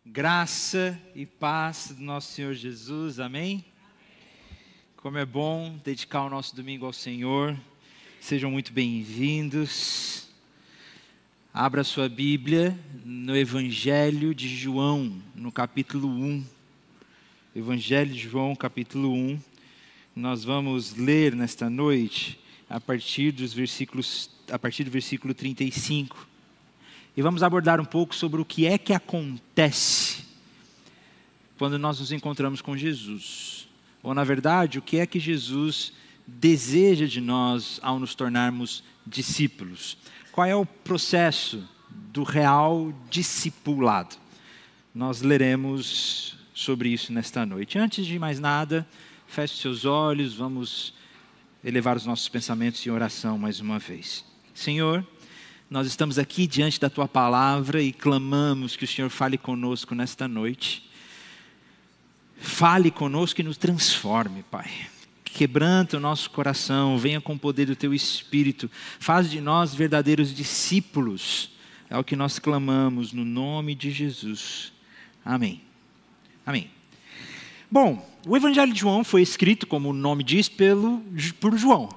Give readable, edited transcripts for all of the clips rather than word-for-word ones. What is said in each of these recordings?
Graça e paz do nosso Senhor Jesus, amém? Como é bom dedicar o nosso domingo ao Senhor. Sejam muito bem-vindos. Abra sua Bíblia no Evangelho de João, no capítulo 1. Evangelho de João, capítulo 1. Nós vamos ler nesta noite a partir do versículo 35. E vamos abordar um pouco sobre o que é que acontece quando nós nos encontramos com Jesus. Ou, na verdade, o que é que Jesus deseja de nós ao nos tornarmos discípulos. Qual é o processo do real discipulado? Nós leremos sobre isso nesta noite. Antes de mais nada, feche seus olhos, vamos elevar os nossos pensamentos em oração mais uma vez. Senhor, nós estamos aqui diante da Tua palavra e clamamos que o Senhor fale conosco nesta noite. Fale conosco e nos transforme, Pai. Quebranta o nosso coração, venha com o poder do Teu Espírito. Faz de nós verdadeiros discípulos. É o que nós clamamos no nome de Jesus. Amém. Amém. Bom, o Evangelho de João foi escrito, como o nome diz, por João.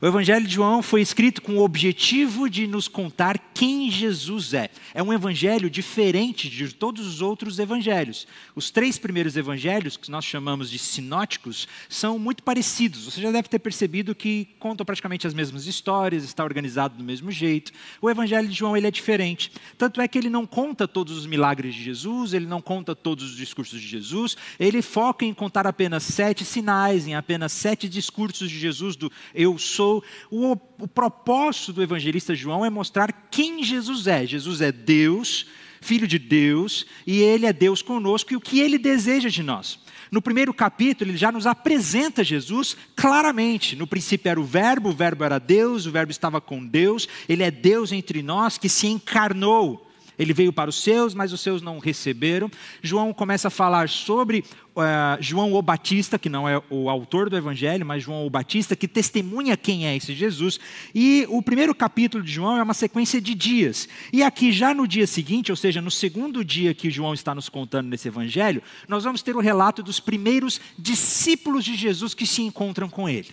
O Evangelho de João foi escrito com o objetivo de nos contar quem Jesus é. É um evangelho diferente de todos os outros evangelhos. Os 3 primeiros evangelhos, que nós chamamos de sinóticos, são muito parecidos. Você já deve ter percebido que contam praticamente as mesmas histórias, está organizado do mesmo jeito. O Evangelho de João ele é diferente. Tanto é que ele não conta todos os milagres de Jesus, ele não conta todos os discursos de Jesus, ele foca em contar apenas 7 sinais, em apenas 7 discursos de Jesus do eu sou. O propósito do evangelista João é mostrar quem Jesus é. Jesus é Deus, Filho de Deus, e Ele é Deus conosco e o que Ele deseja de nós. No primeiro capítulo, ele já nos apresenta Jesus claramente. No princípio era o Verbo era Deus, o Verbo estava com Deus, Ele é Deus entre nós que se encarnou. Ele veio para os seus, mas os seus não receberam. João começa a falar sobre João o Batista, que não é o autor do Evangelho, mas João o Batista, que testemunha quem é esse Jesus. E o primeiro capítulo de João é uma sequência de dias. E aqui já no dia seguinte, ou seja, no segundo dia que João está nos contando nesse Evangelho, nós vamos ter o relato dos primeiros discípulos de Jesus que se encontram com ele.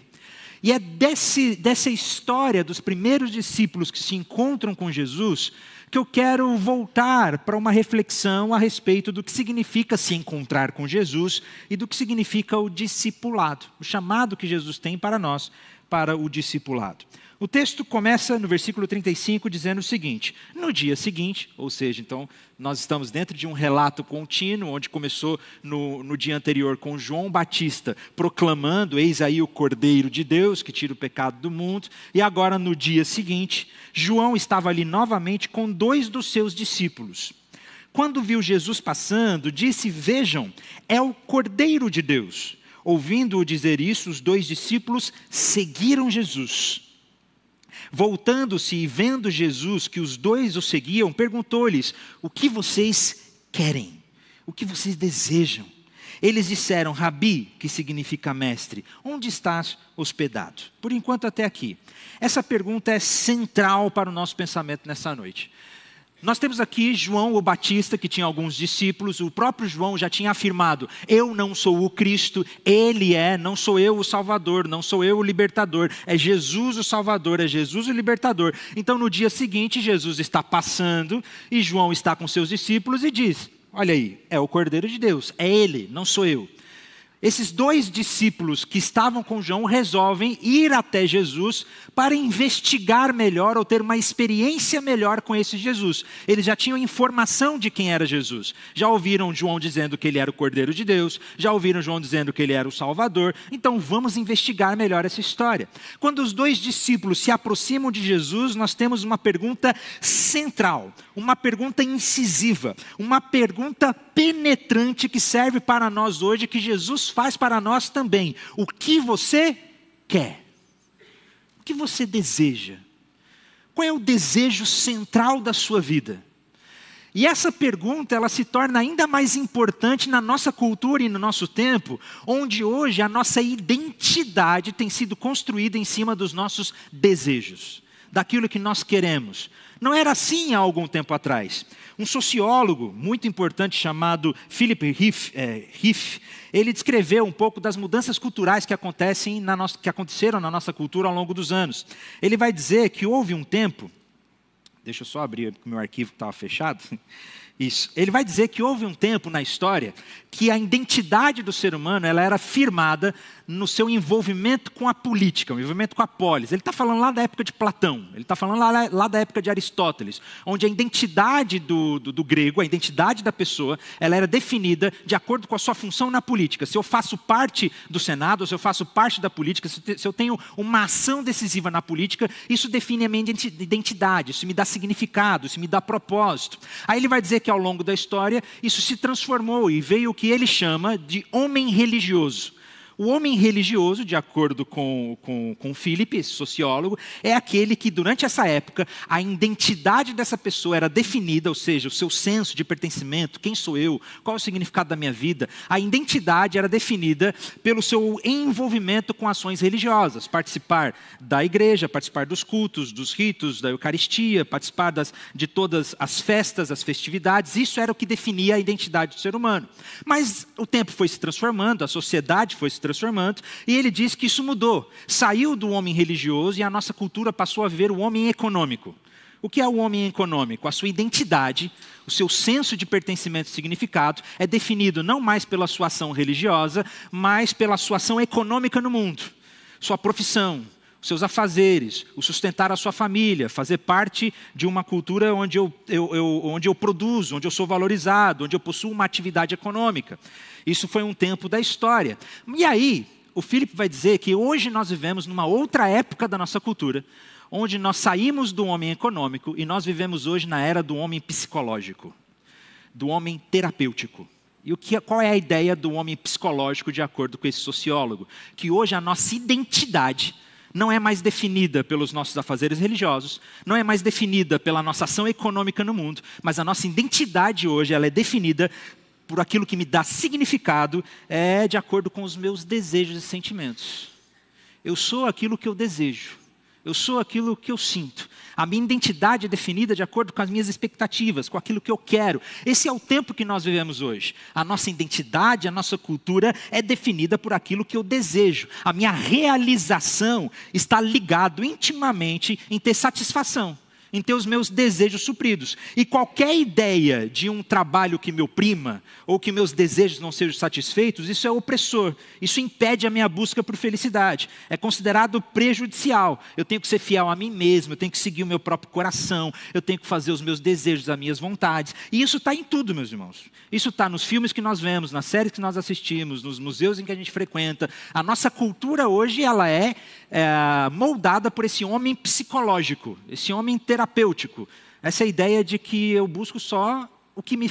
E é dessa história dos primeiros discípulos que se encontram com Jesus que eu quero voltar para uma reflexão a respeito do que significa se encontrar com Jesus e do que significa o discipulado, o chamado que Jesus tem para nós, para o discipulado. O texto começa no versículo 35 dizendo o seguinte: no dia seguinte, ou seja, então nós estamos dentro de um relato contínuo, onde começou no dia anterior com João Batista proclamando, eis aí o Cordeiro de Deus que tira o pecado do mundo, e agora no dia seguinte, João estava ali novamente com 2 dos seus discípulos. Quando viu Jesus passando, disse: vejam, é o Cordeiro de Deus. Ouvindo-o dizer isso, os 2 discípulos seguiram Jesus. Voltando-se e vendo Jesus que os 2 o seguiam, perguntou-lhes: o que vocês querem? O que vocês desejam? Eles disseram: Rabi, que significa mestre, onde estás hospedado? Por enquanto até aqui. Essa pergunta é central para o nosso pensamento nessa noite. Nós temos aqui João o Batista, que tinha alguns discípulos. O próprio João já tinha afirmado: eu não sou o Cristo, Ele é, não sou eu o Salvador, não sou eu o libertador, é Jesus o Salvador, é Jesus o libertador. Então no dia seguinte Jesus está passando e João está com seus discípulos e diz: olha aí, é o Cordeiro de Deus, é Ele, não sou eu. Esses 2 discípulos que estavam com João resolvem ir até Jesus para investigar melhor ou ter uma experiência melhor com esse Jesus. Eles já tinham informação de quem era Jesus. Já ouviram João dizendo que ele era o Cordeiro de Deus, já ouviram João dizendo que ele era o Salvador. Então vamos investigar melhor essa história. Quando os 2 discípulos se aproximam de Jesus, nós temos uma pergunta central, uma pergunta incisiva, uma pergunta penetrante que serve para nós hoje, que Jesus faz para nós também. O que você quer? O que você deseja? Qual é o desejo central da sua vida? E essa pergunta, ela se torna ainda mais importante na nossa cultura e no nosso tempo, onde hoje a nossa identidade tem sido construída em cima dos nossos desejos. daquilo que nós queremos. Não era assim há algum tempo atrás. Um sociólogo muito importante chamado Philip Rieff, ele descreveu um pouco das mudanças culturais que aconteceram na nossa cultura ao longo dos anos. Ele vai dizer que houve um tempo, deixa eu só abrir o meu arquivo que estava fechado. Isso. Ele vai dizer que houve um tempo na história que a identidade do ser humano ela era firmada no seu envolvimento com a política, o envolvimento com a polis. Ele está falando lá da época de Platão, ele está falando lá da época de Aristóteles, onde a identidade do grego, a identidade da pessoa, ela era definida de acordo com a sua função na política. Se eu faço parte do Senado, se eu faço parte da política, se eu tenho uma ação decisiva na política, isso define a minha identidade, isso me dá significado, isso me dá propósito. Aí ele vai dizer que ao longo da história, isso se transformou e veio o que ele chama de homem religioso. O homem religioso, de acordo com Philip, esse sociólogo, é aquele que durante essa época a identidade dessa pessoa era definida, ou seja, o seu senso de pertencimento, quem sou eu, qual é o significado da minha vida, a identidade era definida pelo seu envolvimento com ações religiosas, participar da igreja, participar dos cultos, dos ritos, da Eucaristia, participar de todas as festas, as festividades, isso era o que definia a identidade do ser humano. Mas o tempo foi se transformando, a sociedade foi se transformando, e ele diz que isso mudou. Saiu do homem religioso e a nossa cultura passou a ver o homem econômico. O que é o homem econômico? A sua identidade, o seu senso de pertencimento e significado é definido não mais pela sua ação religiosa, mas pela sua ação econômica no mundo. Sua profissão, os seus afazeres, o sustentar a sua família, fazer parte de uma cultura onde eu produzo, onde eu sou valorizado, onde eu possuo uma atividade econômica. Isso foi um tempo da história. E aí, o Philip vai dizer que hoje nós vivemos numa outra época da nossa cultura, onde nós saímos do homem econômico e nós vivemos hoje na era do homem psicológico, do homem terapêutico. E qual é a ideia do homem psicológico de acordo com esse sociólogo? Que hoje a nossa identidade não é mais definida pelos nossos afazeres religiosos, não é mais definida pela nossa ação econômica no mundo, mas a nossa identidade hoje ela é definida por aquilo que me dá significado, de acordo com os meus desejos e sentimentos. Eu sou aquilo que eu desejo, eu sou aquilo que eu sinto. A minha identidade é definida de acordo com as minhas expectativas, com aquilo que eu quero. Esse é o tempo que nós vivemos hoje. A nossa identidade, a nossa cultura é definida por aquilo que eu desejo. A minha realização está ligada intimamente em ter satisfação, em ter os meus desejos supridos. E qualquer ideia de um trabalho que me oprima, ou que meus desejos não sejam satisfeitos, isso é opressor. Isso impede a minha busca por felicidade. É considerado prejudicial. Eu tenho que ser fiel a mim mesmo, eu tenho que seguir o meu próprio coração, eu tenho que fazer os meus desejos, as minhas vontades. E isso está em tudo, meus irmãos. Isso está nos filmes que nós vemos, nas séries que nós assistimos, nos museus em que a gente frequenta. A nossa cultura hoje, ela é moldada por esse homem psicológico, esse homem terapêutico. Essa é a ideia de que eu busco só o que me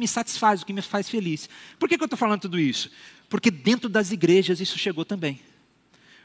satisfaz, o que me faz feliz. Por que eu estou falando tudo isso? Porque dentro das igrejas isso chegou também.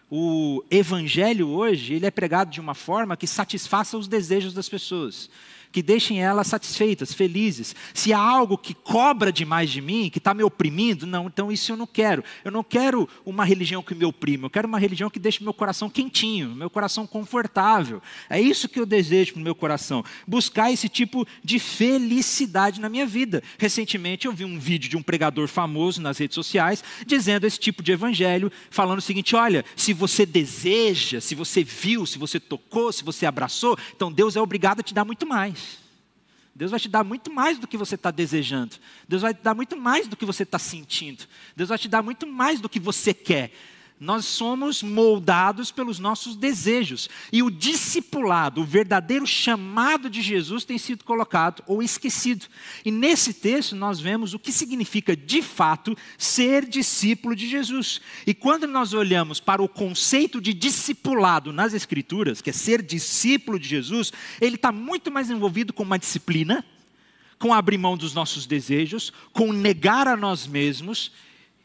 O evangelho hoje, ele é pregado de uma forma que satisfaça os desejos das pessoas, que deixem elas satisfeitas, felizes. Se há algo que cobra demais de mim, que está me oprimindo, não, então isso eu não quero. Eu não quero uma religião que me oprime, eu quero uma religião que deixe meu coração quentinho, meu coração confortável. É isso que eu desejo para o meu coração, buscar esse tipo de felicidade na minha vida. Recentemente eu vi um vídeo de um pregador famoso nas redes sociais, dizendo esse tipo de evangelho, falando o seguinte: olha, se você deseja, se você viu, se você tocou, se você abraçou, então Deus é obrigado a te dar muito mais. Deus vai te dar muito mais do que você está desejando. Deus vai te dar muito mais do que você está sentindo. Deus vai te dar muito mais do que você quer. Nós somos moldados pelos nossos desejos. E o discipulado, o verdadeiro chamado de Jesus tem sido colocado ou esquecido. E nesse texto nós vemos o que significa de fato ser discípulo de Jesus. E quando nós olhamos para o conceito de discipulado nas Escrituras, que é ser discípulo de Jesus, ele está muito mais envolvido com uma disciplina, com abrir mão dos nossos desejos, com negar a nós mesmos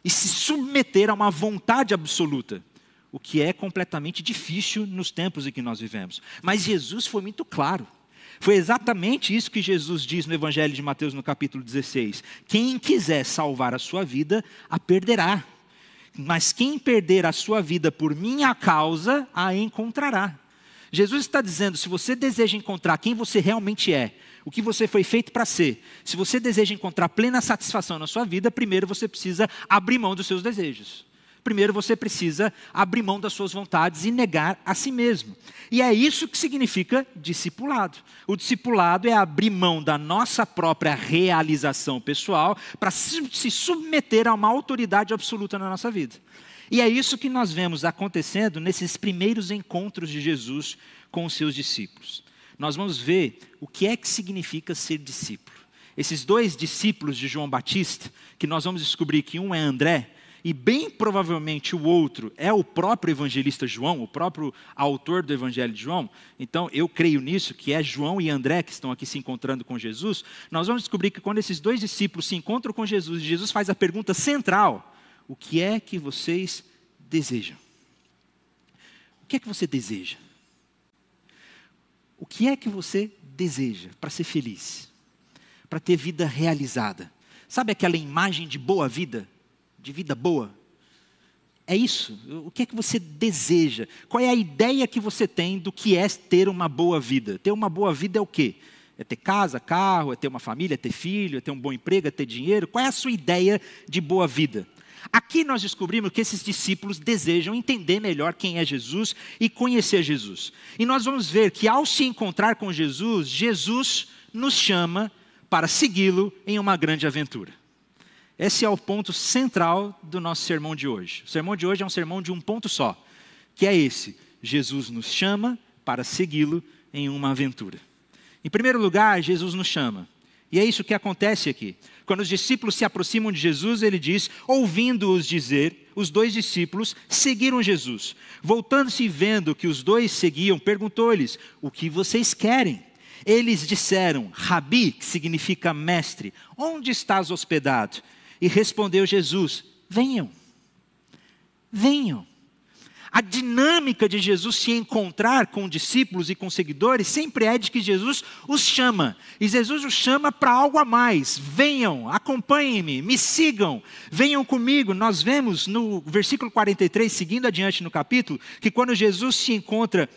e se submeter a uma vontade absoluta, o que é completamente difícil nos tempos em que nós vivemos. Mas Jesus foi muito claro. Foi exatamente isso que Jesus diz no Evangelho de Mateus, no capítulo 16. Quem quiser salvar a sua vida, a perderá. Mas quem perder a sua vida por minha causa, a encontrará. Jesus está dizendo, se você deseja encontrar quem você realmente é, o que você foi feito para ser, se você deseja encontrar plena satisfação na sua vida, primeiro você precisa abrir mão dos seus desejos. Primeiro você precisa abrir mão das suas vontades e negar a si mesmo. E é isso que significa discipulado. O discipulado é abrir mão da nossa própria realização pessoal para se submeter a uma autoridade absoluta na nossa vida. E é isso que nós vemos acontecendo nesses primeiros encontros de Jesus com os seus discípulos. Nós vamos ver o que é que significa ser discípulo. Esses dois discípulos de João Batista, que nós vamos descobrir que um é André, e bem provavelmente o outro é o próprio evangelista João, o próprio autor do Evangelho de João. Então eu creio nisso, que é João e André que estão aqui se encontrando com Jesus. Nós vamos descobrir que quando esses dois discípulos se encontram com Jesus, Jesus faz a pergunta central: o que é que vocês desejam? O que é que você deseja? O que é que você deseja para ser feliz? Para ter vida realizada? Sabe aquela imagem de boa vida? De vida boa? É isso. O que é que você deseja? Qual é a ideia que você tem do que é ter uma boa vida? Ter uma boa vida é o quê? É ter casa, carro, é ter uma família, é ter filho, é ter um bom emprego, é ter dinheiro? Qual é a sua ideia de boa vida? Aqui nós descobrimos que esses discípulos desejam entender melhor quem é Jesus e conhecer Jesus. E nós vamos ver que ao se encontrar com Jesus, Jesus nos chama para segui-lo em uma grande aventura. Esse é o ponto central do nosso sermão de hoje. O sermão de hoje é um sermão de um ponto só, que é esse: Jesus nos chama para segui-lo em uma aventura. Em primeiro lugar, Jesus nos chama. E é isso que acontece aqui. Quando os discípulos se aproximam de Jesus, ele diz, ouvindo-os dizer, os dois discípulos seguiram Jesus. Voltando-se e vendo que os dois seguiam, perguntou-lhes, o que vocês querem? Eles disseram, Rabi, que significa mestre, onde estás hospedado? E respondeu Jesus, venham, venham. A dinâmica de Jesus se encontrar com discípulos e com seguidores sempre é de que Jesus os chama. E Jesus os chama para algo a mais. Venham, acompanhem-me, me sigam, venham comigo. Nós vemos no versículo 43, seguindo adiante no capítulo, que quando Jesus se encontra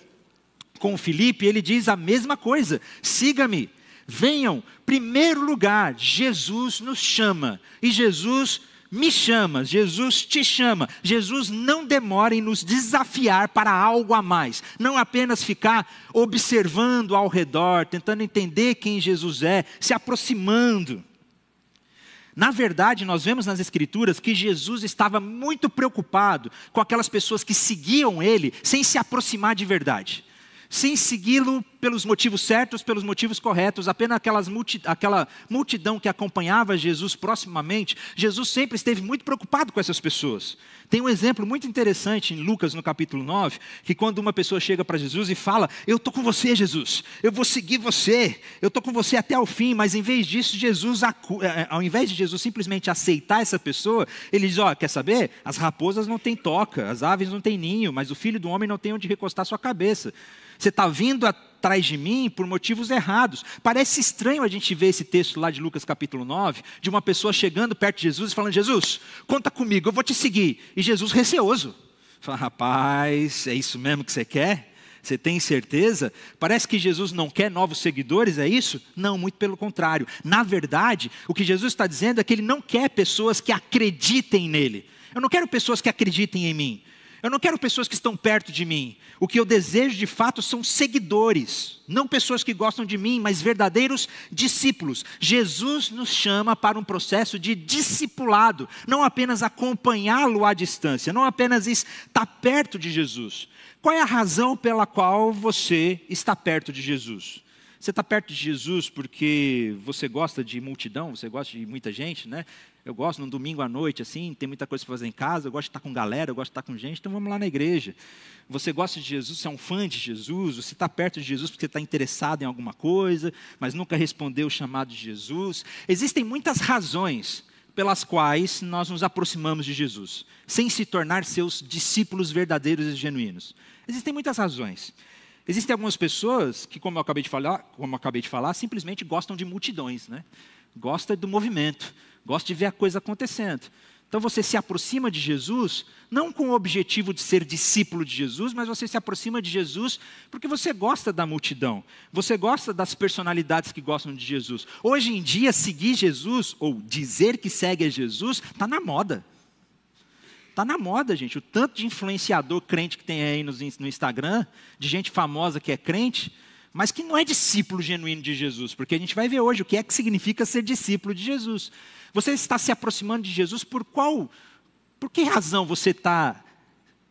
com Filipe, ele diz a mesma coisa, siga-me. Venham, primeiro lugar, Jesus nos chama, e Jesus me chama, Jesus te chama. Jesus não demora em nos desafiar para algo a mais, não apenas ficar observando ao redor, tentando entender quem Jesus é, se aproximando. Na verdade, nós vemos nas Escrituras que Jesus estava muito preocupado com aquelas pessoas que seguiam ele sem se aproximar de verdade. Sem segui-lo pelos motivos certos, pelos motivos corretos, apenas aquela multidão que acompanhava Jesus proximamente, Jesus sempre esteve muito preocupado com essas pessoas. Tem um exemplo muito interessante em Lucas, no capítulo 9, que quando uma pessoa chega para Jesus e fala, eu estou com você, Jesus, eu vou seguir você, eu estou com você até o fim, mas em vez disso, ao invés de Jesus simplesmente aceitar essa pessoa, ele diz, quer saber? As raposas não têm toca, as aves não têm ninho, mas o filho do homem não tem onde recostar sua cabeça. Você está vindo atrás de mim por motivos errados. Parece estranho a gente ver esse texto lá de Lucas capítulo 9, de uma pessoa chegando perto de Jesus e falando, Jesus, conta comigo, eu vou te seguir. E Jesus receoso. Fala, rapaz, é isso mesmo que você quer? Você tem certeza? Parece que Jesus não quer novos seguidores, é isso? Não, muito pelo contrário. Na verdade, o que Jesus está dizendo é que Ele não quer pessoas que acreditem nele. Eu não quero pessoas que acreditem em mim. Eu não quero pessoas que estão perto de mim. O que eu desejo de fato são seguidores. Não pessoas que gostam de mim, mas verdadeiros discípulos. Jesus nos chama para um processo de discipulado. Não apenas acompanhá-lo à distância. Não apenas estar perto de Jesus. Qual é a razão pela qual você está perto de Jesus? Você está perto de Jesus porque você gosta de multidão, você gosta de muita gente, né? Eu gosto num domingo à noite, assim, tem muita coisa para fazer em casa, eu gosto de estar com galera, eu gosto de estar com gente, então vamos lá na igreja. Você gosta de Jesus, você é um fã de Jesus, você está perto de Jesus porque você está interessado em alguma coisa, mas nunca respondeu o chamado de Jesus. Existem muitas razões pelas quais nós nos aproximamos de Jesus, sem se tornar seus discípulos verdadeiros e genuínos. Existem muitas razões. Existem algumas pessoas que, como eu acabei de falar, simplesmente gostam de multidões, né? Gosta do movimento, gosta de ver a coisa acontecendo. Então você se aproxima de Jesus, não com o objetivo de ser discípulo de Jesus, mas você se aproxima de Jesus porque você gosta da multidão. Você gosta das personalidades que gostam de Jesus. Hoje em dia, seguir Jesus, ou dizer que segue a Jesus, está na moda. Está na moda, gente. O tanto de influenciador crente que tem aí no Instagram, de gente famosa que é crente, mas que não é discípulo genuíno de Jesus. Porque a gente vai ver hoje o que é que significa ser discípulo de Jesus. Você está se aproximando de Jesus por que razão você está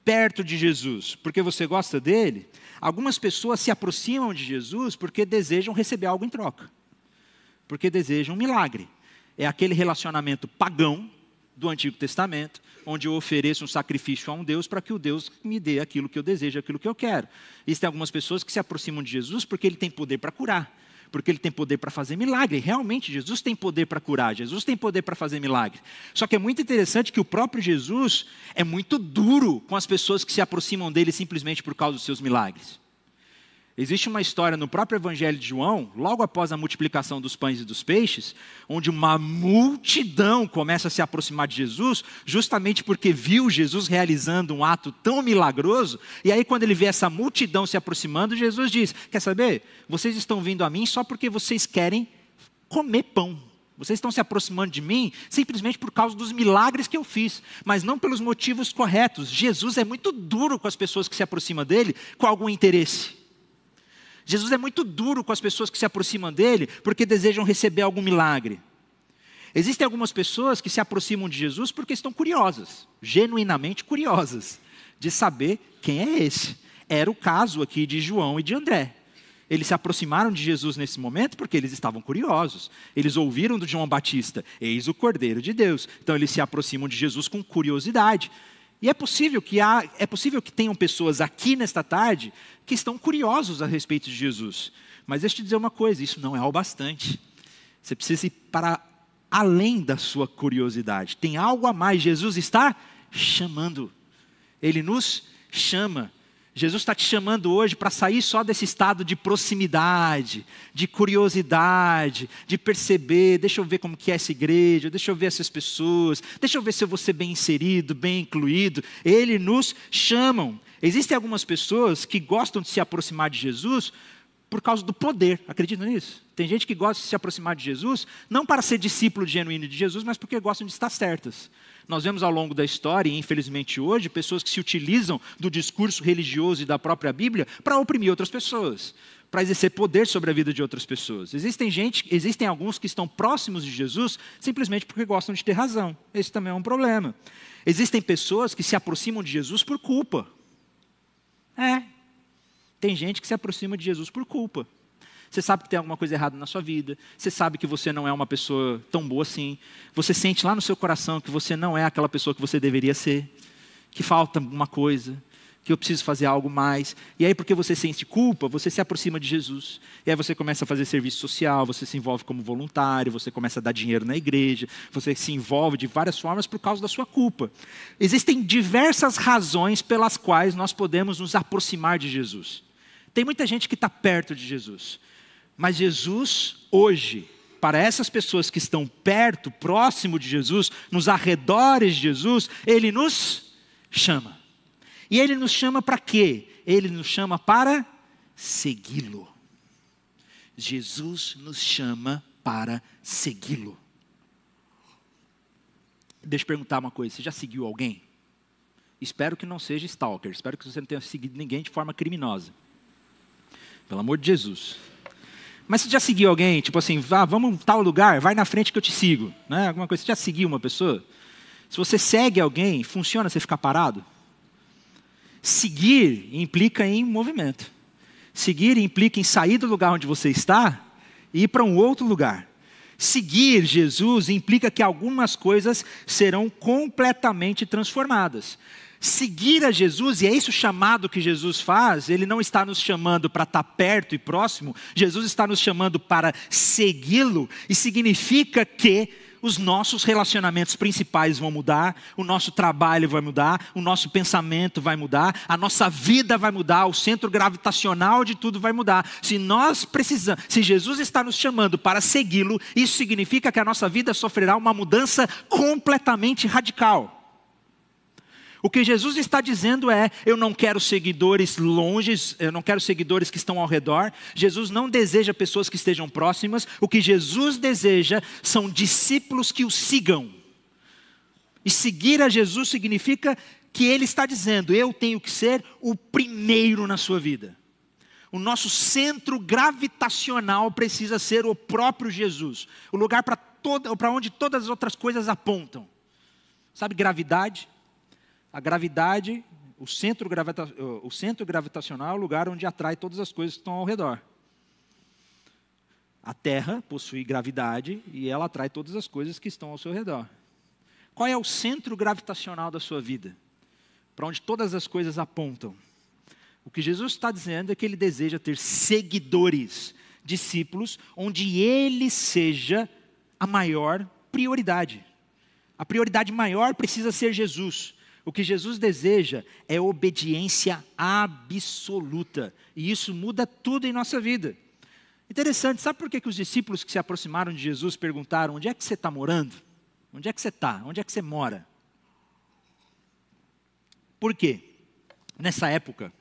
perto de Jesus? Porque você gosta dele? Algumas pessoas se aproximam de Jesus porque desejam receber algo em troca. Porque desejam um milagre. É aquele relacionamento pagão do Antigo Testamento, onde eu ofereço um sacrifício a um Deus para que o Deus me dê aquilo que eu desejo, aquilo que eu quero. Existem algumas pessoas que se aproximam de Jesus porque ele tem poder para curar. Porque ele tem poder para fazer milagre. Realmente, Jesus tem poder para curar, Jesus tem poder para fazer milagre. Só que é muito interessante que o próprio Jesus é muito duro com as pessoas que se aproximam dele simplesmente por causa dos seus milagres. Existe uma história no próprio Evangelho de João, logo após a multiplicação dos pães e dos peixes, onde uma multidão começa a se aproximar de Jesus, justamente porque viu Jesus realizando um ato tão milagroso, e aí quando ele vê essa multidão se aproximando, Jesus diz, quer saber? Vocês estão vindo a mim só porque vocês querem comer pão. Vocês estão se aproximando de mim simplesmente por causa dos milagres que eu fiz, mas não pelos motivos corretos. Jesus é muito duro com as pessoas que se aproximam dele com algum interesse. Jesus é muito duro com as pessoas que se aproximam dele porque desejam receber algum milagre. Existem algumas pessoas que se aproximam de Jesus porque estão curiosas, genuinamente curiosas, de saber quem é esse. Era o caso aqui de João e de André. Eles se aproximaram de Jesus nesse momento porque eles estavam curiosos. Eles ouviram do João Batista, eis o Cordeiro de Deus. Então eles se aproximam de Jesus com curiosidade. E é possível que tenham pessoas aqui nesta tarde que estão curiosos a respeito de Jesus. Mas deixa eu te dizer uma coisa, isso não é o bastante. Você precisa ir para além da sua curiosidade. Tem algo a mais, Jesus está chamando. Ele nos chama. Jesus está te chamando hoje para sair só desse estado de proximidade, de curiosidade, de perceber, deixa eu ver como que é essa igreja, deixa eu ver essas pessoas, deixa eu ver se eu vou ser bem inserido, bem incluído. Ele nos chama. Existem algumas pessoas que gostam de se aproximar de Jesus por causa do poder, acreditam nisso? Tem gente que gosta de se aproximar de Jesus, não para ser discípulo genuíno de Jesus, mas porque gostam de estar certas. Nós vemos ao longo da história, e infelizmente hoje, pessoas que se utilizam do discurso religioso e da própria Bíblia para oprimir outras pessoas, para exercer poder sobre a vida de outras pessoas. Existem alguns que estão próximos de Jesus simplesmente porque gostam de ter razão. Esse também é um problema. Existem pessoas que se aproximam de Jesus por culpa. Tem gente que se aproxima de Jesus por culpa. Você sabe que tem alguma coisa errada na sua vida. Você sabe que você não é uma pessoa tão boa assim. Você sente lá no seu coração que você não é aquela pessoa que você deveria ser. Que falta alguma coisa. Que eu preciso fazer algo mais. E aí porque você sente culpa, você se aproxima de Jesus. E aí você começa a fazer serviço social, você se envolve como voluntário, você começa a dar dinheiro na igreja. Você se envolve de várias formas por causa da sua culpa. Existem diversas razões pelas quais nós podemos nos aproximar de Jesus. Tem muita gente que está perto de Jesus. Mas Jesus, hoje, para essas pessoas que estão perto, próximo de Jesus, nos arredores de Jesus, Ele nos chama. E Ele nos chama para quê? Ele nos chama para segui-lo. Jesus nos chama para segui-lo. Deixa eu perguntar uma coisa, você já seguiu alguém? Espero que não seja stalker, espero que você não tenha seguido ninguém de forma criminosa. Pelo amor de Jesus. Mas você já seguiu alguém, tipo assim, vamos em tal lugar, vai na frente que eu te sigo. Né? Alguma coisa, você já seguiu uma pessoa? Se você segue alguém, funciona você ficar parado? Seguir implica em movimento. Seguir implica em sair do lugar onde você está e ir para um outro lugar. Seguir Jesus implica que algumas coisas serão completamente transformadas. Seguir a Jesus, e é esse o chamado que Jesus faz, Ele não está nos chamando para estar perto e próximo, Jesus está nos chamando para segui-lo, e significa que os nossos relacionamentos principais vão mudar, o nosso trabalho vai mudar, o nosso pensamento vai mudar, a nossa vida vai mudar, o centro gravitacional de tudo vai mudar. Se Jesus está nos chamando para segui-lo, isso significa que a nossa vida sofrerá uma mudança completamente radical. O que Jesus está dizendo é, eu não quero seguidores longe, eu não quero seguidores que estão ao redor. Jesus não deseja pessoas que estejam próximas. O que Jesus deseja são discípulos que o sigam. E seguir a Jesus significa que ele está dizendo, eu tenho que ser o primeiro na sua vida. O nosso centro gravitacional precisa ser o próprio Jesus. O lugar para onde todas as outras coisas apontam. Sabe, gravidade? A gravidade, o centro gravitacional é o lugar onde atrai todas as coisas que estão ao redor. A Terra possui gravidade e ela atrai todas as coisas que estão ao seu redor. Qual é o centro gravitacional da sua vida? Para onde todas as coisas apontam. O que Jesus está dizendo é que ele deseja ter seguidores, discípulos, onde ele seja a maior prioridade. A prioridade maior precisa ser Jesus. O que Jesus deseja é obediência absoluta. E isso muda tudo em nossa vida. Interessante, sabe por que os discípulos que se aproximaram de Jesus perguntaram, onde é que você está morando? Onde é que você está? Onde é que você mora? Por quê? Nessa época,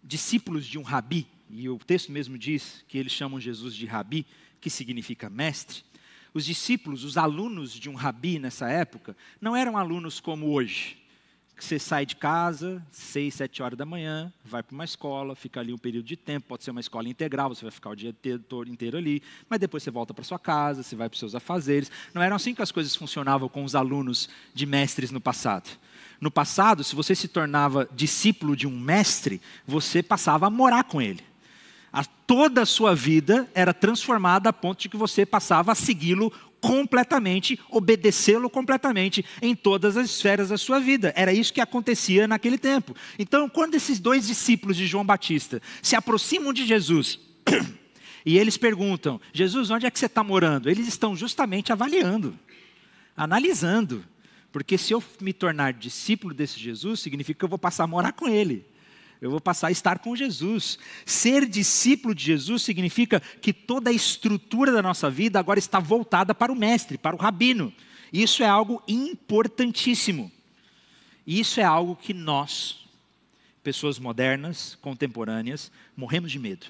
discípulos de um rabi, e o texto mesmo diz que eles chamam Jesus de rabi, que significa mestre. Os discípulos, os alunos de um rabi nessa época, não eram alunos como hoje. Que você sai de casa, 6, 7 horas da manhã, vai para uma escola, fica ali um período de tempo, pode ser uma escola integral, você vai ficar o dia inteiro ali, mas depois você volta para sua casa, você vai para os seus afazeres. Não eram assim que as coisas funcionavam com os alunos de mestres no passado. No passado, se você se tornava discípulo de um mestre, você passava a morar com ele. Toda a sua vida era transformada a ponto de que você passava a segui-lo completamente, obedecê-lo completamente em todas as esferas da sua vida. Era isso que acontecia naquele tempo. Então, quando esses dois discípulos de João Batista se aproximam de Jesus e eles perguntam, Jesus, onde é que você está morando? Eles estão justamente avaliando, analisando. Porque se eu me tornar discípulo desse Jesus, significa que eu vou passar a morar com ele. Eu vou passar a estar com Jesus. Ser discípulo de Jesus significa que toda a estrutura da nossa vida agora está voltada para o mestre, para o rabino. Isso é algo importantíssimo. Isso é algo que nós, pessoas modernas, contemporâneas, morremos de medo.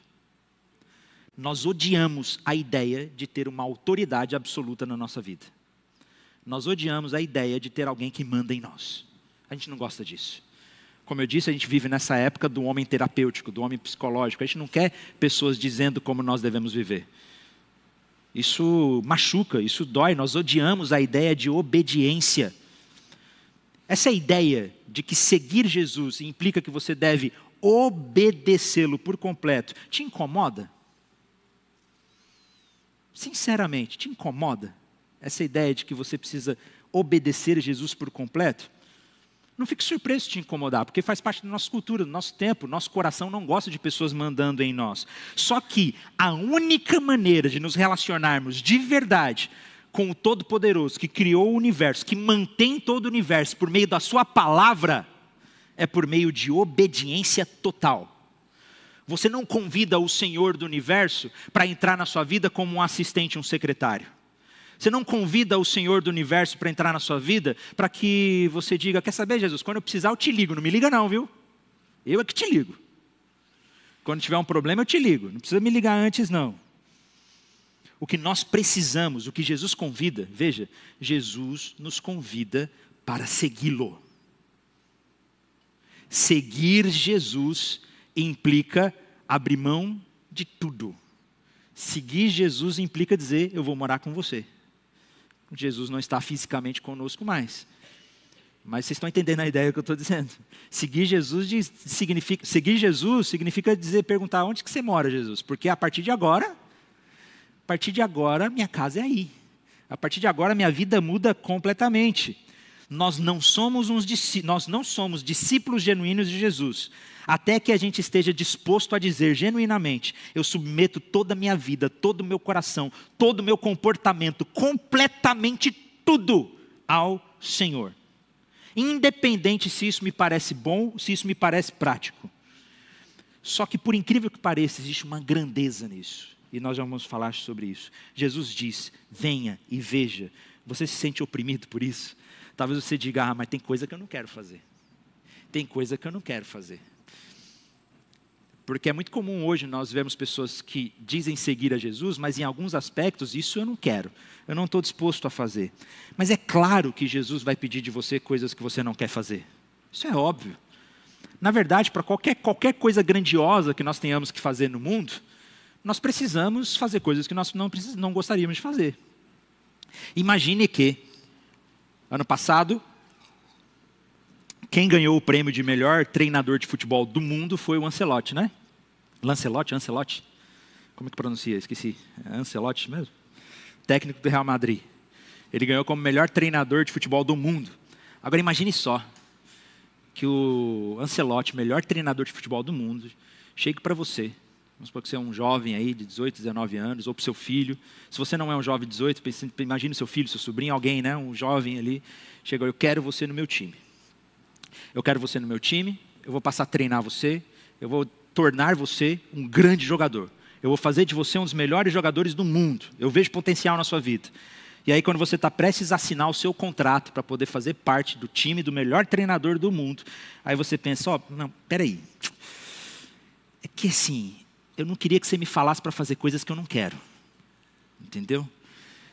Nós odiamos a ideia de ter uma autoridade absoluta na nossa vida. Nós odiamos a ideia de ter alguém que manda em nós. A gente não gosta disso. Como eu disse, a gente vive nessa época do homem terapêutico, do homem psicológico. A gente não quer pessoas dizendo como nós devemos viver. Isso machuca, isso dói. Nós odiamos a ideia de obediência. Essa ideia de que seguir Jesus implica que você deve obedecê-lo por completo, te incomoda? Sinceramente, te incomoda? Essa ideia de que você precisa obedecer a Jesus por completo? Não fique surpreso de te incomodar, porque faz parte da nossa cultura, do nosso tempo. Nosso coração não gosta de pessoas mandando em nós. Só que a única maneira de nos relacionarmos de verdade com o Todo-Poderoso, que criou o universo, que mantém todo o universo por meio da sua palavra, é por meio de obediência total. Você não convida o Senhor do universo para entrar na sua vida como um assistente, um secretário. Você não convida o Senhor do universo para entrar na sua vida para que você diga, quer saber, Jesus, quando eu precisar eu te ligo. Não me liga não, viu? Eu é que te ligo. Quando tiver um problema eu te ligo. Não precisa me ligar antes não. O que nós precisamos, o que Jesus convida, veja, Jesus nos convida para segui-lo. Seguir Jesus implica abrir mão de tudo. Seguir Jesus implica dizer, eu vou morar com você. Jesus não está fisicamente conosco mais. Mas vocês estão entendendo a ideia que eu estou dizendo. Seguir Jesus significa dizer, perguntar, onde que você mora, Jesus? Porque a partir de agora, minha casa é aí. A partir de agora, minha vida muda completamente. Nós não somos discípulos genuínos de Jesus Até que a gente esteja disposto a dizer genuinamente: eu submeto toda a minha vida, todo o meu coração, todo o meu comportamento, completamente tudo ao Senhor. Independente se isso me parece bom, se isso me parece prático. Só que, por incrível que pareça, existe uma grandeza nisso. E nós já vamos falar sobre isso. Jesus diz: venha e veja. Você se sente oprimido por isso? Talvez você diga: mas tem coisa que eu não quero fazer. Tem coisa que eu não quero fazer. Porque é muito comum hoje nós vemos pessoas que dizem seguir a Jesus, mas em alguns aspectos isso eu não quero. Eu não estou disposto a fazer. Mas é claro que Jesus vai pedir de você coisas que você não quer fazer. Isso é óbvio. Na verdade, para qualquer coisa grandiosa que nós tenhamos que fazer no mundo, nós precisamos fazer coisas que nós não gostaríamos de fazer. Imagine que, ano passado, quem ganhou o prêmio de melhor treinador de futebol do mundo foi o Ancelotti, né? Ancelotti? Como é que pronuncia? Esqueci. É Ancelotti mesmo? Técnico do Real Madrid. Ele ganhou como melhor treinador de futebol do mundo. Agora imagine só que o Ancelotti, melhor treinador de futebol do mundo, chegue para você. Vamos supor que você é um jovem aí de 18, 19 anos, ou para o seu filho. Se você não é um jovem de 18, imagine seu filho, seu sobrinho, alguém, né? Um jovem ali. Chegou: eu quero você no meu time. Eu quero você no meu time, eu vou passar a treinar você, eu vou tornar você um grande jogador. Eu vou fazer de você um dos melhores jogadores do mundo. Eu vejo potencial na sua vida. E aí quando você está prestes a assinar o seu contrato para poder fazer parte do time do melhor treinador do mundo, aí você pensa: não, peraí. É que assim, eu não queria que você me falasse para fazer coisas que eu não quero. Entendeu?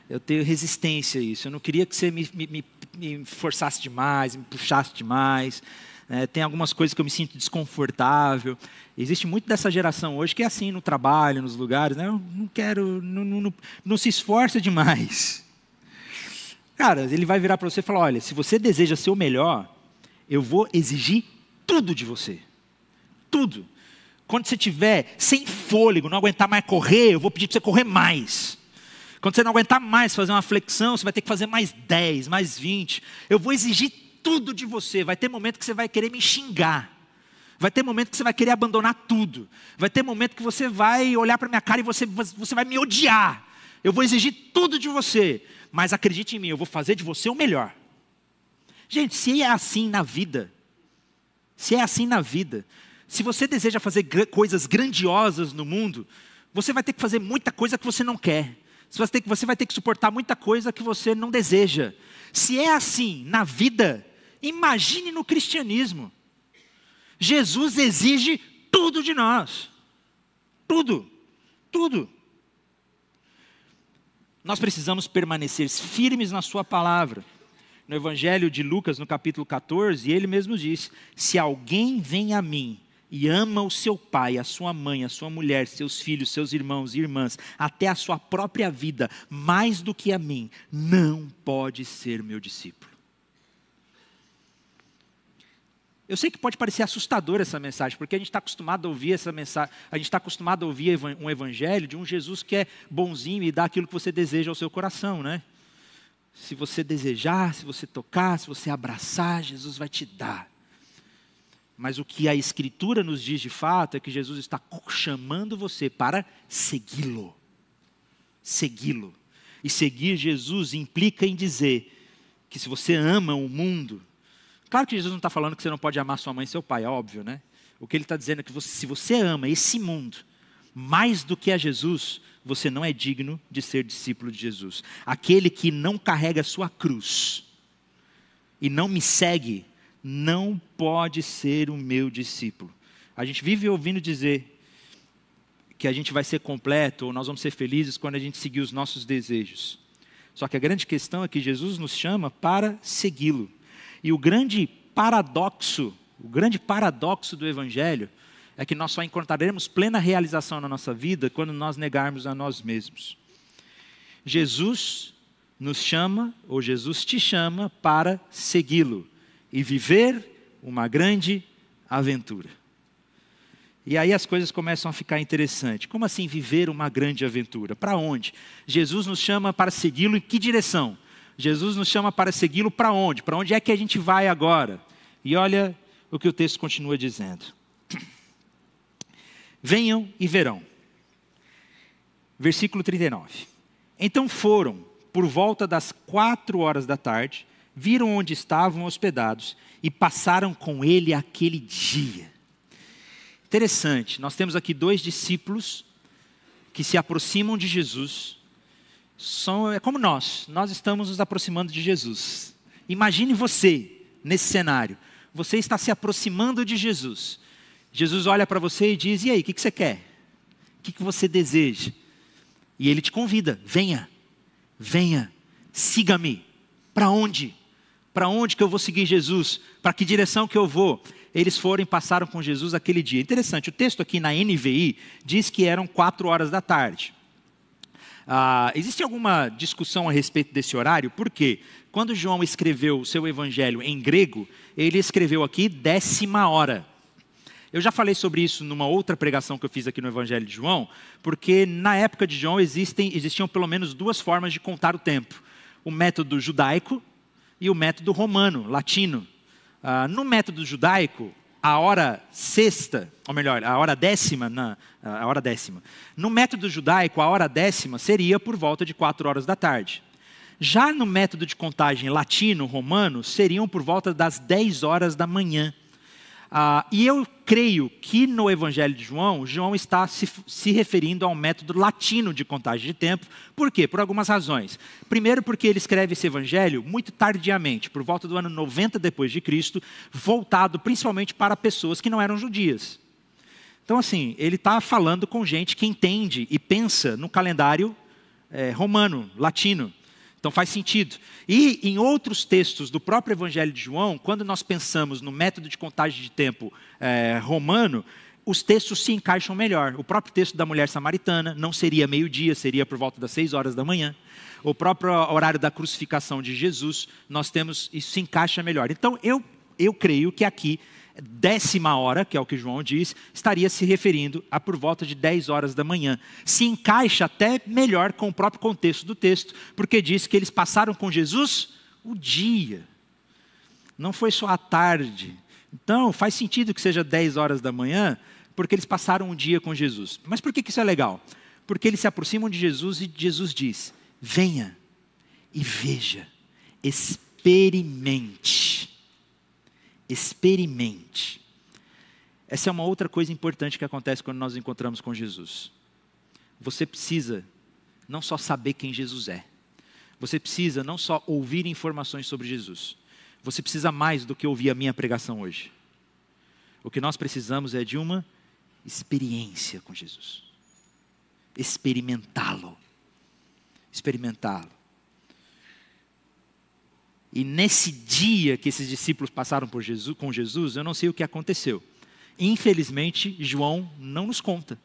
Eu tenho resistência a isso. Eu não queria que você me forçasse demais, me puxasse demais. Tem algumas coisas que eu me sinto desconfortável. Existe muito dessa geração hoje que é assim no trabalho, nos lugares. Né? Eu não quero, não se esforça demais. Cara, ele vai virar para você e falar: olha, se você deseja ser o melhor, eu vou exigir tudo de você. Tudo. Quando você estiver sem fôlego, não aguentar mais correr, eu vou pedir para você correr mais. Quando você não aguentar mais fazer uma flexão, você vai ter que fazer mais 10, mais 20. Eu vou exigir tudo de você. Vai ter momento que você vai querer me xingar. Vai ter momento que você vai querer abandonar tudo. Vai ter momento que você vai olhar para a minha cara e você vai me odiar. Eu vou exigir tudo de você. Mas acredite em mim, eu vou fazer de você o melhor. Gente, se é assim na vida, se você deseja fazer coisas grandiosas no mundo, você vai ter que fazer muita coisa que você não quer. Você vai ter que suportar muita coisa que você não deseja. Se é assim na vida, imagine no cristianismo. Jesus exige tudo de nós. Tudo. Tudo. Nós precisamos permanecer firmes na sua palavra. No Evangelho de Lucas, no capítulo 14, ele mesmo diz: se alguém vem a mim e ama o seu pai, a sua mãe, a sua mulher, seus filhos, seus irmãos e irmãs, até a sua própria vida, mais do que a mim, não pode ser meu discípulo. Eu sei que pode parecer assustador essa mensagem, porque a gente está acostumado a ouvir essa mensagem, a gente está acostumado a ouvir um evangelho de um Jesus que é bonzinho e dá aquilo que você deseja ao seu coração, né? Se você desejar, se você tocar, se você abraçar, Jesus vai te dar. Mas o que a Escritura nos diz de fato é que Jesus está chamando você para segui-lo. Segui-lo. E seguir Jesus implica em dizer que se você ama o mundo... Claro que Jesus não está falando que você não pode amar sua mãe e seu pai, é óbvio, né? O que ele está dizendo é que se você ama esse mundo mais do que a Jesus, você não é digno de ser discípulo de Jesus. Aquele que não carrega a sua cruz e não me segue, não pode ser o meu discípulo. A gente vive ouvindo dizer que a gente vai ser completo, ou nós vamos ser felizes quando a gente seguir os nossos desejos. Só que a grande questão é que Jesus nos chama para segui-lo. E o grande paradoxo do Evangelho é que nós só encontraremos plena realização na nossa vida quando nós negarmos a nós mesmos. Jesus nos chama, ou Jesus te chama para segui-lo e viver uma grande aventura. E aí as coisas começam a ficar interessantes. Como assim viver uma grande aventura? Para onde? Jesus nos chama para segui-lo em que direção? Jesus nos chama para segui-lo para onde? Para onde é que a gente vai agora? E olha o que o texto continua dizendo. venham e verão. Versículo 39. Então foram, por volta das 4 da tarde, viram onde estavam hospedados e passaram com ele aquele dia. Interessante, nós temos aqui 2 discípulos que se aproximam de Jesus. É como nós estamos nos aproximando de Jesus. Imagine você nesse cenário. Você está se aproximando de Jesus. Jesus olha para você e diz: e aí, o que você quer? O que você deseja? E ele te convida: venha, siga-me. Para onde? Para onde que eu vou seguir Jesus? Para que direção que eu vou? Eles foram e passaram com Jesus aquele dia. Interessante, o texto aqui na NVI diz que eram 4 da tarde. Existe alguma discussão a respeito desse horário? Porque quando João escreveu o seu evangelho em grego, ele escreveu aqui 10ª hora. Eu já falei sobre isso numa outra pregação que eu fiz aqui no Evangelho de João, porque na época de João existiam pelo menos 2 formas de contar o tempo. O método judaico e o método romano, latino. No método judaico, a hora sexta, ou melhor, a hora décima. No método judaico, a hora décima seria por volta de 4 da tarde. Já no método de contagem latino, romano, seriam por volta das 10 da manhã. E eu creio que no Evangelho de João, João está se referindo ao método latino de contagem de tempo. Por quê? Por algumas razões. Primeiro, porque ele escreve esse Evangelho muito tardiamente, por volta do ano 90 depois de Cristo, voltado principalmente para pessoas que não eram judias. Então, assim, ele está falando com gente que entende e pensa no calendário romano, latino. Então faz sentido. E em outros textos do próprio Evangelho de João, quando nós pensamos no método de contagem de tempo romano, os textos se encaixam melhor. O próprio texto da mulher samaritana não seria meio-dia, seria por volta das 6 da manhã. O próprio horário da crucificação de Jesus, nós temos, isso se encaixa melhor. Então eu creio que aqui, 10ª hora, que é o que João diz, estaria se referindo a por volta de 10 da manhã. Se encaixa até melhor com o próprio contexto do texto, porque diz que eles passaram com Jesus o dia. Não foi só a tarde. Então faz sentido que seja 10 da manhã, porque eles passaram um dia com Jesus. Mas por que isso é legal? Porque eles se aproximam de Jesus e Jesus diz: venha e veja, experimente. Experimente. Essa é uma outra coisa importante que acontece quando nós nos encontramos com Jesus. Você precisa não só saber quem Jesus é. Você precisa não só ouvir informações sobre Jesus. Você precisa mais do que ouvir a minha pregação hoje. O que nós precisamos é de uma experiência com Jesus. Experimentá-lo. Experimentá-lo. E nesse dia que esses discípulos passaram com Jesus, eu não sei o que aconteceu. Infelizmente, João não nos conta.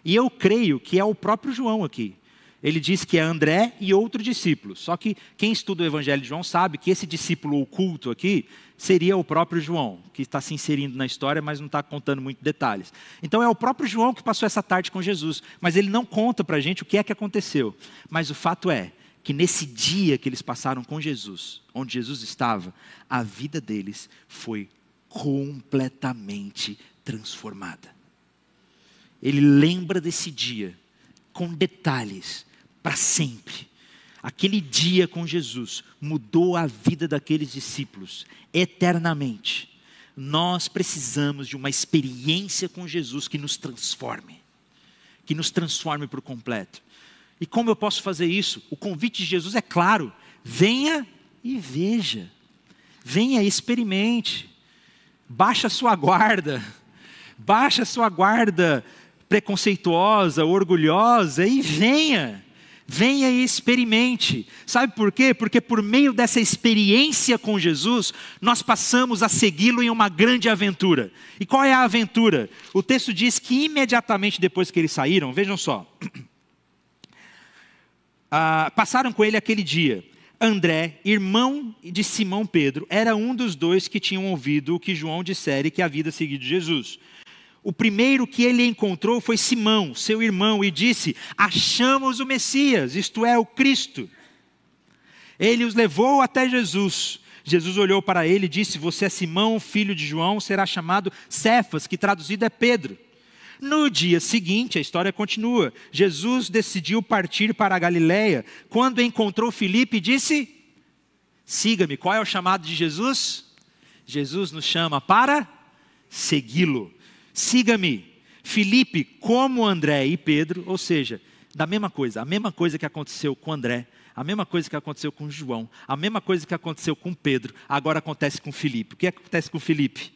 E eu creio que é o próprio João aqui. Ele diz que é André e outro discípulo. Só que quem estuda o Evangelho de João sabe que esse discípulo oculto aqui seria o próprio João, que está se inserindo na história, mas não está contando muitos detalhes. Então é o próprio João que passou essa tarde com Jesus, mas ele não conta para a gente o que é que aconteceu. Mas o fato é que nesse dia que eles passaram com Jesus, onde Jesus estava, a vida deles foi completamente transformada. Ele lembra desse dia com detalhes para sempre. Aquele dia com Jesus mudou a vida daqueles discípulos eternamente. Nós precisamos de uma experiência com Jesus que nos transforme por completo. E como eu posso fazer isso? O convite de Jesus é claro: venha e veja, venha e experimente, baixa a sua guarda preconceituosa, orgulhosa e venha e experimente. Sabe por quê? Porque por meio dessa experiência com Jesus, nós passamos a segui-lo em uma grande aventura. E qual é a aventura? O texto diz que imediatamente depois que eles saíram, vejam só, passaram com ele aquele dia. André, irmão de Simão Pedro, era um dos 2 que tinham ouvido o que João dissera e que havia seguido Jesus. O primeiro que ele encontrou foi Simão, seu irmão, e disse: achamos o Messias, isto é, o Cristo. Ele os levou até Jesus. Jesus olhou para ele e disse: você é Simão, filho de João, será chamado Cefas, que traduzido é Pedro. No dia seguinte, a história continua. Jesus decidiu partir para a Galileia. Quando encontrou Filipe, disse: siga-me. Qual é o chamado de Jesus? Jesus nos chama para segui-lo. Siga-me. Filipe, como André e Pedro, ou seja, da mesma coisa, a mesma coisa que aconteceu com André, a mesma coisa que aconteceu com João, a mesma coisa que aconteceu com Pedro, agora acontece com Filipe. O que acontece com Filipe?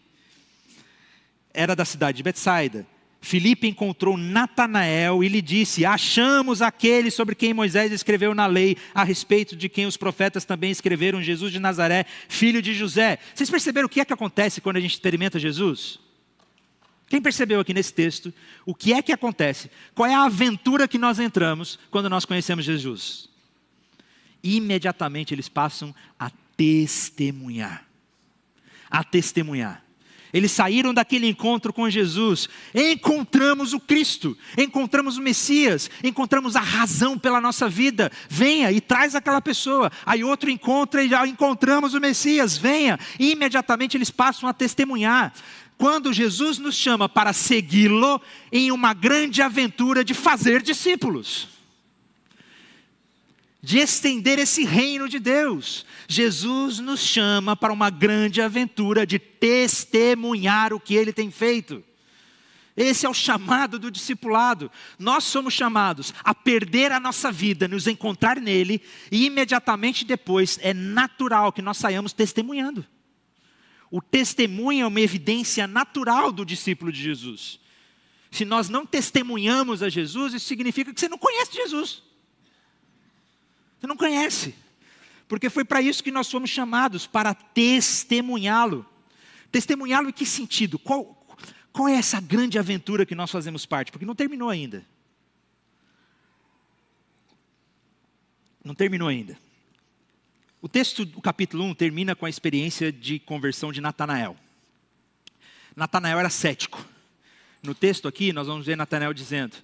Era da cidade de Betsaida. Filipe encontrou Natanael e lhe disse: achamos aquele sobre quem Moisés escreveu na lei, a respeito de quem os profetas também escreveram, Jesus de Nazaré, filho de José. Vocês perceberam o que é que acontece quando a gente experimenta Jesus? Quem percebeu aqui nesse texto o que é que acontece? Qual é a aventura que nós entramos quando nós conhecemos Jesus? Imediatamente eles passam a testemunhar. A testemunhar. Eles saíram daquele encontro com Jesus, encontramos o Cristo, encontramos o Messias, encontramos a razão pela nossa vida, venha e traz aquela pessoa. Aí outro encontra e já encontramos o Messias, venha. E imediatamente eles passam a testemunhar. Quando Jesus nos chama para segui-lo em uma grande aventura de fazer discípulos, de estender esse reino de Deus. Jesus nos chama para uma grande aventura de testemunhar o que Ele tem feito. Esse é o chamado do discipulado. Nós somos chamados a perder a nossa vida, nos encontrar nele, e imediatamente depois é natural que nós saiamos testemunhando. O testemunho é uma evidência natural do discípulo de Jesus. Se nós não testemunhamos a Jesus, isso significa que você não conhece Jesus. Você não conhece, porque foi para isso que nós fomos chamados, para testemunhá-lo. Testemunhá-lo em que sentido? Qual é essa grande aventura que nós fazemos parte? Porque não terminou ainda. Não terminou ainda. O texto do capítulo 1 termina com a experiência de conversão de Natanael. Natanael era cético. No texto aqui nós vamos ver Natanael dizendo: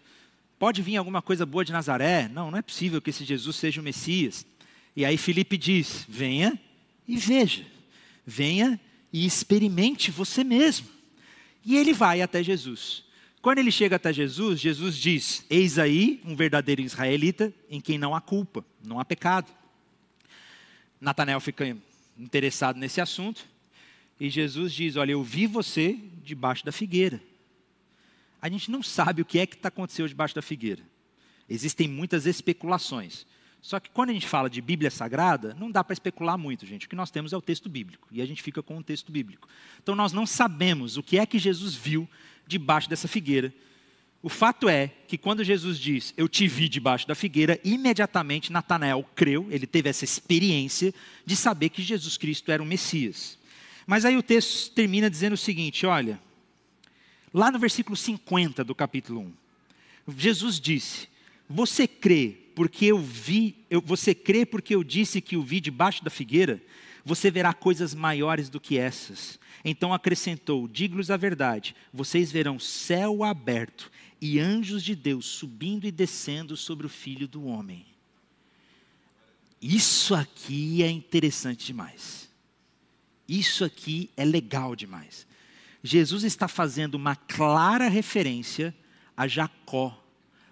pode vir alguma coisa boa de Nazaré? Não é possível que esse Jesus seja o Messias. E aí Filipe diz: venha e veja. Venha e experimente você mesmo. E ele vai até Jesus. Quando ele chega até Jesus, Jesus diz: eis aí um verdadeiro israelita em quem não há culpa, não há pecado. Natanael fica interessado nesse assunto. E Jesus diz: olha, eu vi você debaixo da figueira. A gente não sabe o que é que aconteceu debaixo da figueira. Existem muitas especulações. Só que quando a gente fala de Bíblia Sagrada, não dá para especular muito, gente. O que nós temos é o texto bíblico. E a gente fica com o texto bíblico. Então nós não sabemos o que é que Jesus viu debaixo dessa figueira. O fato é que quando Jesus diz: eu te vi debaixo da figueira, imediatamente Natanael creu, ele teve essa experiência de saber que Jesus Cristo era o Messias. Mas aí o texto termina dizendo o seguinte, olha, lá no versículo 50 do capítulo 1, Jesus disse: você crê porque eu disse que o vi debaixo da figueira? Você verá coisas maiores do que essas. Então acrescentou: digo-lhes a verdade, vocês verão céu aberto e anjos de Deus subindo e descendo sobre o Filho do Homem. Isso aqui é interessante demais. Isso aqui é legal demais. Jesus está fazendo uma clara referência a Jacó,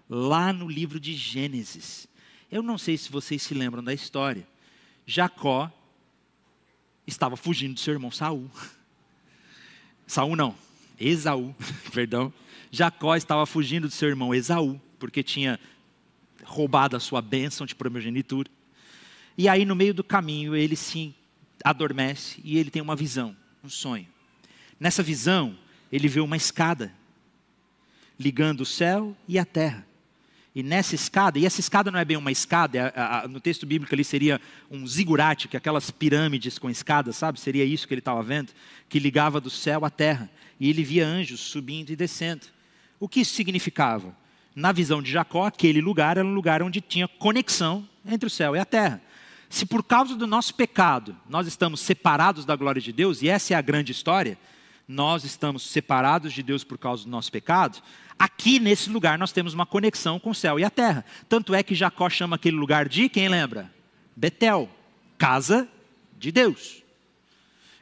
lá no livro de Gênesis. Eu não sei se vocês se lembram da história. Jacó estava fugindo do seu irmão Saul. Saul não, Esaú, perdão. Jacó estava fugindo do seu irmão Esaú, porque tinha roubado a sua bênção de primogenitura. E aí no meio do caminho ele se adormece e ele tem uma visão, um sonho. Nessa visão ele vê uma escada ligando o céu e a terra. E nessa escada, e essa escada não é bem uma escada, no texto bíblico ali seria um zigurate, que é aquelas pirâmides com escadas, sabe? Seria isso que ele estava vendo, que ligava do céu à terra. E ele via anjos subindo e descendo. O que isso significava? Na visão de Jacó, aquele lugar era um lugar onde tinha conexão entre o céu e a terra. Se por causa do nosso pecado, nós estamos separados da glória de Deus, e essa é a grande história, nós estamos separados de Deus por causa do nosso pecado, aqui nesse lugar nós temos uma conexão com o céu e a terra. Tanto é que Jacó chama aquele lugar de, quem lembra? Betel, casa de Deus.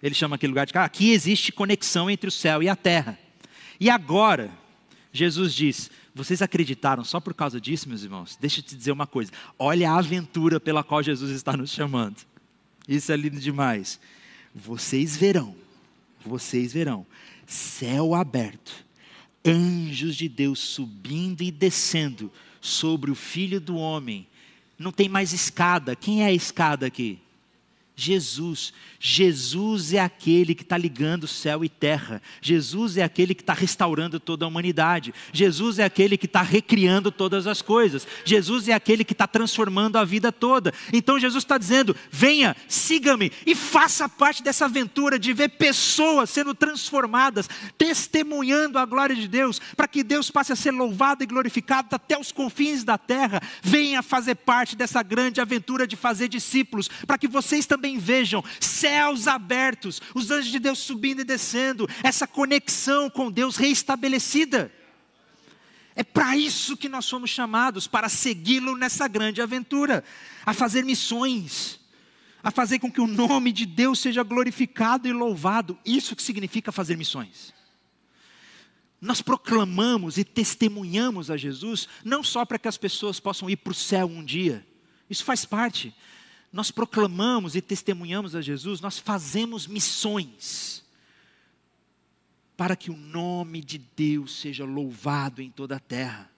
Ele chama aquele lugar de casa. Aqui existe conexão entre o céu e a terra. E agora, Jesus diz: vocês acreditaram só por causa disso, meus irmãos? Deixa eu te dizer uma coisa. Olha a aventura pela qual Jesus está nos chamando. Isso é lindo demais. Vocês verão céu aberto, anjos de Deus subindo e descendo sobre o Filho do Homem. Não tem mais escada. Quem é a escada aqui? Jesus. Jesus é aquele que está ligando céu e terra. Jesus é aquele que está restaurando toda a humanidade. Jesus é aquele que está recriando todas as coisas. Jesus é aquele que está transformando a vida toda. Então Jesus está dizendo: venha, siga-me e faça parte dessa aventura de ver pessoas sendo transformadas, testemunhando a glória de Deus, para que Deus passe a ser louvado e glorificado até os confins da terra. Venha fazer parte dessa grande aventura de fazer discípulos, para que vocês também vejam céus abertos, os anjos de Deus subindo e descendo, essa conexão com Deus reestabelecida. É para isso que nós fomos chamados, para segui-lo nessa grande aventura, a fazer missões, a fazer com que o nome de Deus seja glorificado e louvado. Isso que significa fazer missões. Nós proclamamos e testemunhamos a Jesus, não só para que as pessoas possam ir para o céu um dia, isso faz parte. Nós proclamamos e testemunhamos a Jesus, nós fazemos missões, para que o nome de Deus seja louvado em toda a terra.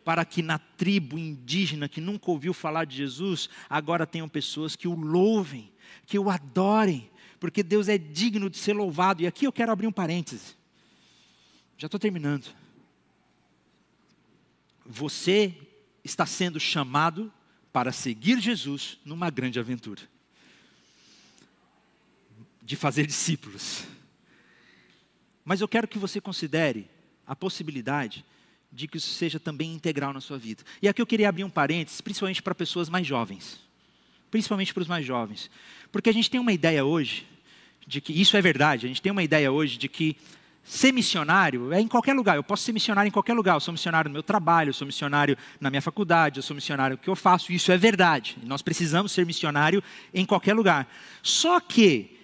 Para que na tribo indígena que nunca ouviu falar de Jesus, agora tenham pessoas que o louvem, que o adorem, porque Deus é digno de ser louvado. E aqui eu quero abrir um parêntese, já estou terminando. Você está sendo chamado para seguir Jesus numa grande aventura de fazer discípulos. Mas eu quero que você considere a possibilidade de que isso seja também integral na sua vida. E aqui eu queria abrir um parênteses, principalmente para pessoas mais jovens. Principalmente para os mais jovens. Porque a gente tem uma ideia hoje, de que isso é verdade, a gente tem uma ideia hoje de que ser missionário é em qualquer lugar. Eu posso ser missionário em qualquer lugar. Eu sou missionário no meu trabalho, eu sou missionário na minha faculdade, eu sou missionário no que eu faço. Isso é verdade. Nós precisamos ser missionário em qualquer lugar. Só que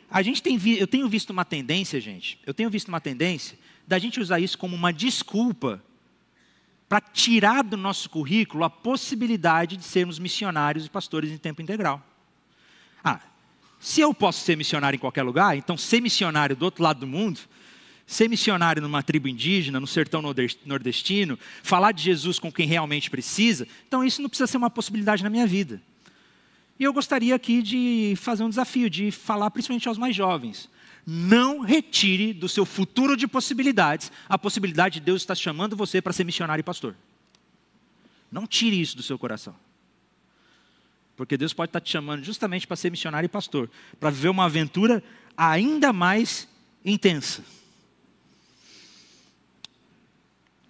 eu tenho visto uma tendência, gente. Eu tenho visto uma tendência da gente usar isso como uma desculpa para tirar do nosso currículo a possibilidade de sermos missionários e pastores em tempo integral. Se eu posso ser missionário em qualquer lugar, então ser missionário do outro lado do mundo, ser missionário numa tribo indígena, no sertão nordestino, falar de Jesus com quem realmente precisa, então isso não precisa ser uma possibilidade na minha vida. E eu gostaria aqui de fazer um desafio, de falar principalmente aos mais jovens. Não retire do seu futuro de possibilidades a possibilidade de Deus estar chamando você para ser missionário e pastor. Não tire isso do seu coração. Porque Deus pode estar te chamando justamente para ser missionário e pastor, para viver uma aventura ainda mais intensa.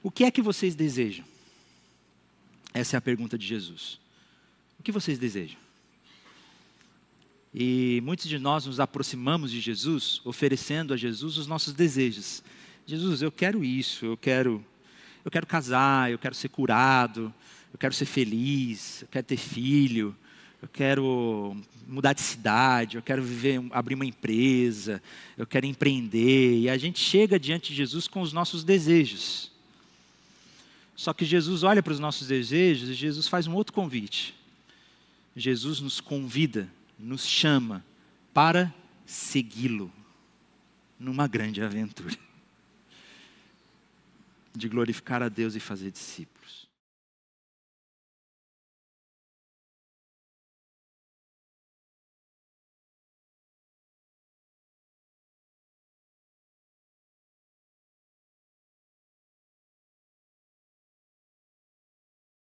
O que é que vocês desejam? Essa é a pergunta de Jesus. O que vocês desejam? E muitos de nós nos aproximamos de Jesus, oferecendo a Jesus os nossos desejos. Jesus, eu quero isso, eu quero casar, eu quero ser curado, eu quero ser feliz, eu quero ter filho, eu quero mudar de cidade, eu quero abrir uma empresa, eu quero empreender. E a gente chega diante de Jesus com os nossos desejos. Só que Jesus olha para os nossos desejos e Jesus faz um outro convite. Jesus nos convida, nos chama para segui-lo numa grande aventura de glorificar a Deus e fazer discípulos.